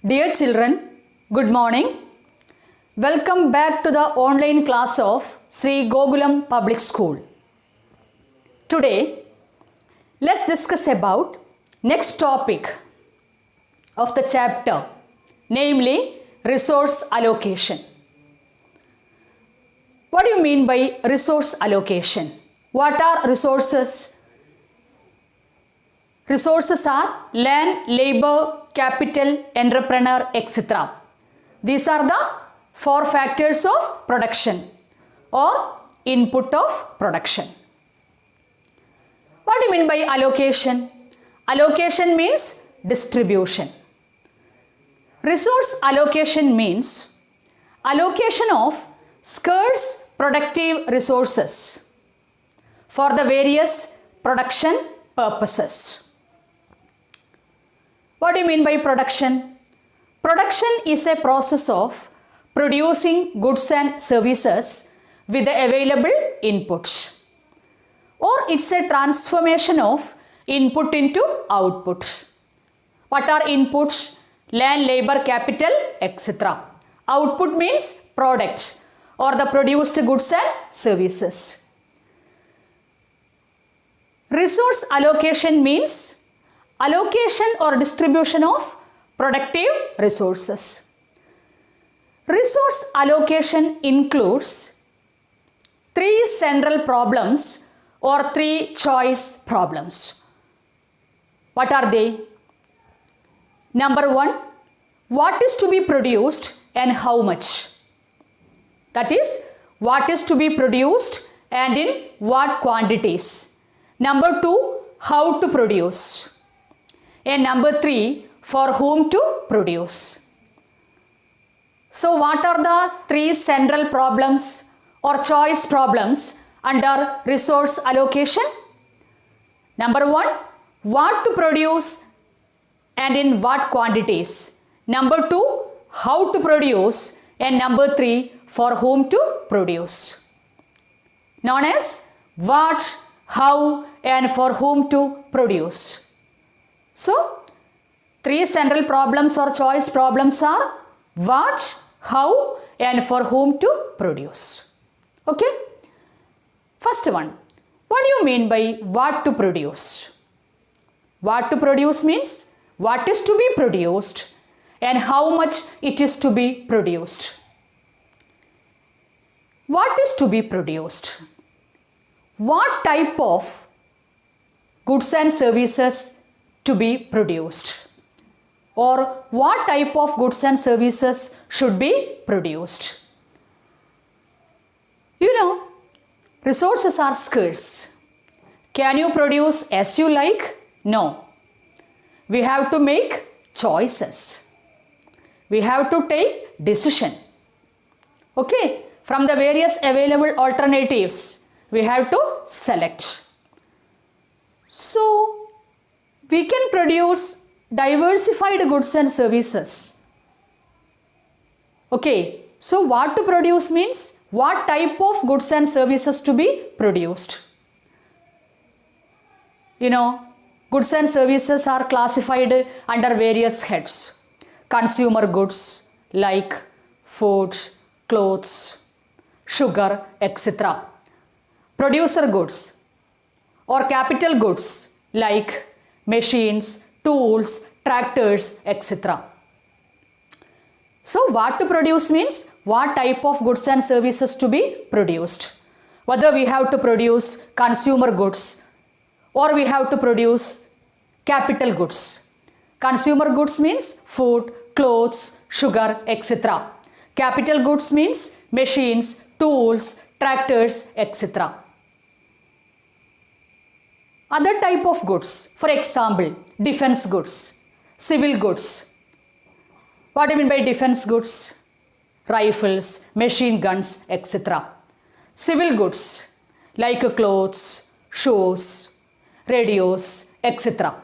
Dear children, good morning. Welcome back to the online class of Sri Gokulam Public School. Today, let's discuss about next topic of the chapter, namely resource allocation. What do you mean by resource allocation? What are resources? Resources are land, labor, capital, entrepreneur, etc. These are the four factors of production or input of production. What do you mean by allocation? Allocation means distribution. Resource allocation means allocation of scarce productive resources for the various production purposes. What do you mean by production? Production is a process of producing goods and services with the available inputs, or it's a transformation of input into output. What are inputs? Land, labor, capital, etc. Output means product or the produced goods and services. Resource allocation means allocation or distribution of productive resources. Resource allocation includes three central problems or three choice problems. What are they? Number one, what is to be produced and how much? That is, what is to be produced and in what quantities. Number two, how to produce. And number three, for whom to produce. So what are the three central problems or choice problems under resource allocation? Number one, what to produce and in what quantities. Number two, how to produce. And number three, for whom to produce. Known as what, how, and for whom to produce. So, three central problems or choice problems are what, how, and for whom to produce. Okay? First one, what do you mean by what to produce? What to produce means what is to be produced and how much it is to be produced. What is to be produced? What type of goods and services to be produced, or what type of goods and services should be produced? You know, resources are scarce. Can you produce as you like? No. We have to make choices. We have to take decision. Okay, from the various available alternatives, we have to select. So, we can produce diversified goods and services. Okay, so what to produce means what type of goods and services to be produced. You know, goods and services are classified under various heads. Consumer goods like food, clothes, sugar, etc. Producer goods or capital goods like machines, tools, tractors, etc. So what to produce means what type of goods and services to be produced. Whether we have to produce consumer goods or we have to produce capital goods. Consumer goods means food, clothes, sugar, etc. Capital goods means machines, tools, tractors, etc. Other type of goods, for example, defense goods, civil goods. What do you mean by defense goods? Rifles, machine guns, etc. Civil goods like clothes, shoes, radios, etc.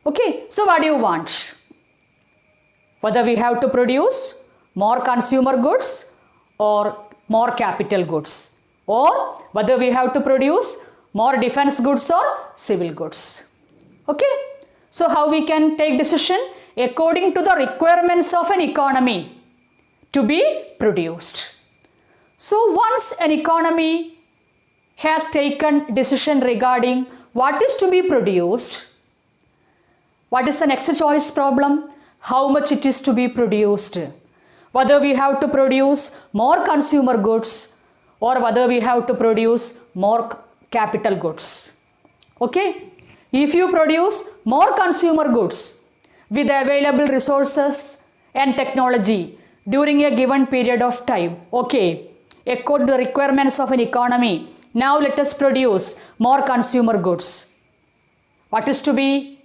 Okay, so what do you want? Whether we have to produce more consumer goods or more capital goods, or whether we have to produce more defense goods or civil goods. Okay, so how we can take decision according to the requirements of an economy to be produced. So once an economy has taken decision regarding what is to be produced, what is the next choice problem? How much it is to be produced. Whether we have to produce more consumer goods or whether we have to produce more capital goods. Okay? If you produce more consumer goods with available resources and technology during a given period of time, okay, according to the requirements of an economy, now let us produce more consumer goods. What is to be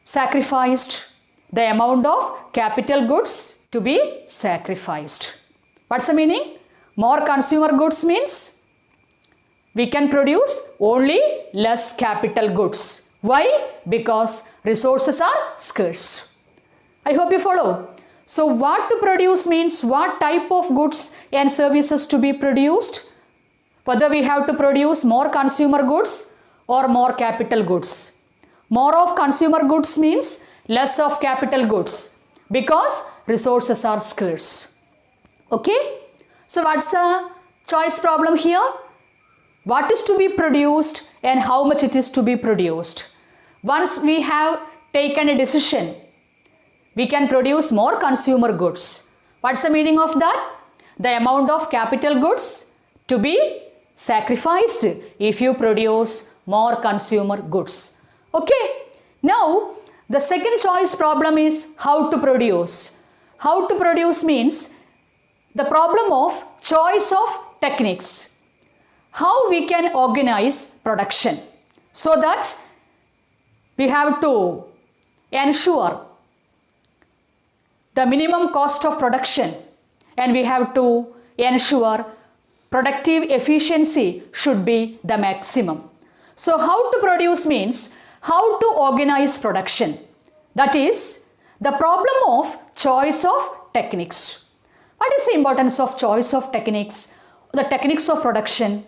sacrificed? The amount of capital goods to be sacrificed. What's the meaning? More consumer goods means we can produce only less capital goods. Why? Because resources are scarce. I hope you follow. So what to produce means what type of goods and services to be produced. Whether we have to produce more consumer goods or more capital goods. More of consumer goods means less of capital goods because resources are scarce. Okay? So what's the choice problem here? What is to be produced and how much it is to be produced. Once we have taken a decision, we can produce more consumer goods. What's the meaning of that? The amount of capital goods to be sacrificed if you produce more consumer goods. Okay? Now, the second choice problem is how to produce. How to produce means the problem of choice of techniques. How we can organize production so that we have to ensure the minimum cost of production and we have to ensure productive efficiency should be the maximum. So how to produce means how to organize production. That is the problem of choice of techniques. What is the importance of choice of techniques? The techniques of production.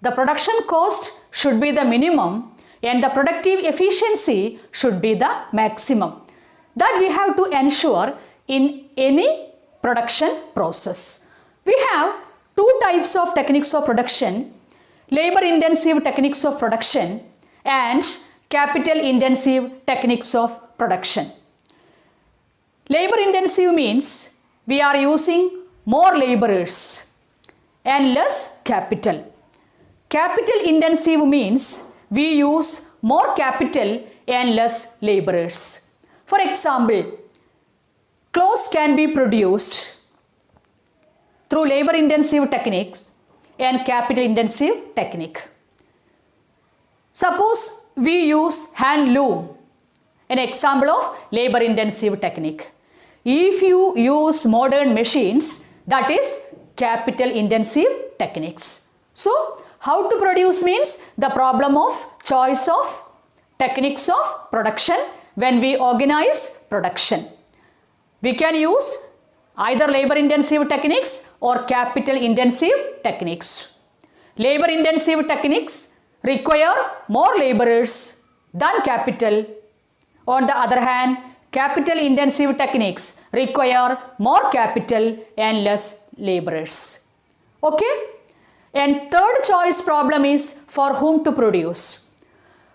The production cost should be the minimum and the productive efficiency should be the maximum. That we have to ensure in any production process. We have two types of techniques of production: labor intensive techniques of production and capital intensive techniques of production. Labor intensive means we are using more laborers and less capital. Capital intensive means we use more capital and less laborers. For example, clothes can be produced through labor intensive techniques and capital intensive technique. Suppose we use hand loom, an example of labor intensive technique. If you use modern machines, that is capital intensive techniques. So, how to produce means the problem of choice of techniques of production when we organize production. We can use either labor intensive techniques or capital intensive techniques. Labor intensive techniques require more laborers than capital. On the other hand, capital intensive techniques require more capital and less laborers. Okay? And third choice problem is for whom to produce.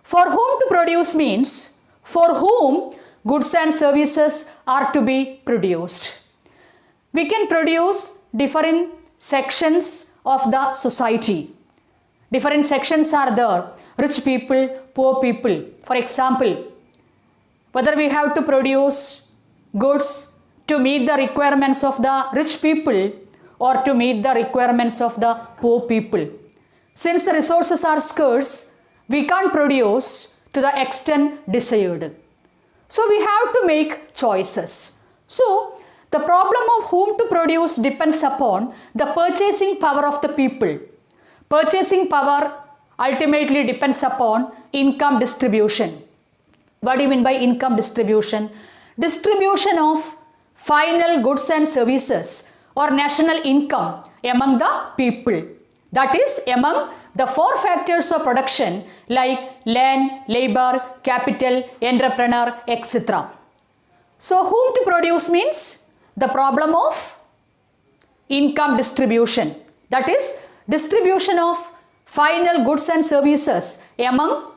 For whom to produce means for whom goods and services are to be produced. We can produce different sections of the society. Different sections are there: rich people, poor people. For example, whether we have to produce goods to meet the requirements of the rich people or to meet the requirements of the poor people. Since the resources are scarce, we can't produce to the extent desired. So we have to make choices. So the problem of whom to produce depends upon the purchasing power of the people. Purchasing power ultimately depends upon income distribution. What do you mean by income distribution? Distribution of final goods and services or national income among the people. That is among the four factors of production like land, labor, capital, entrepreneur, etc. So whom to produce means the problem of income distribution, that is distribution of final goods and services among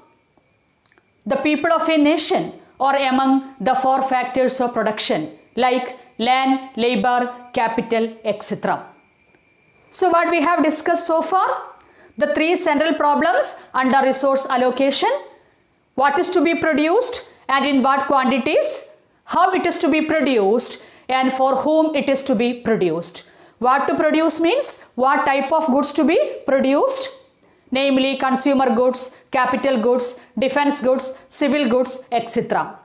the people of a nation or among the four factors of production like land, labor, capital, etc. So what we have discussed so far, the three central problems under resource allocation: what is to be produced and in what quantities, how it is to be produced and for whom it is to be produced. What to produce means what type of goods to be produced, namely consumer goods, capital goods, defense goods, civil goods, etc.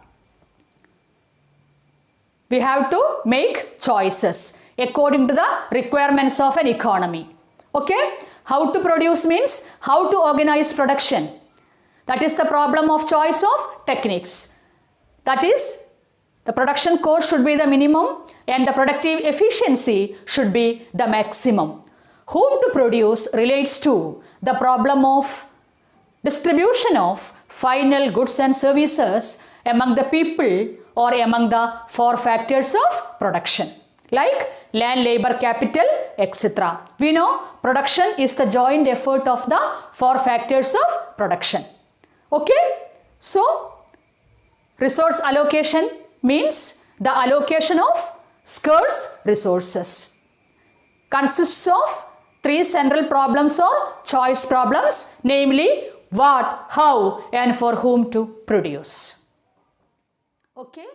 We have to make choices according to the requirements of an economy. Okay? How to produce means how to organize production. That is the problem of choice of techniques. That is, the production cost should be the minimum and the productive efficiency should be the maximum. Whom to produce relates to the problem of distribution of final goods and services among the people or among the four factors of production like land, labor, capital, etc. We know production is the joint effort of the four factors of production. Okay? So, resource allocation means the allocation of scarce resources. Consists of three central problems or choice problems, namely what, how and for whom to produce. Okay?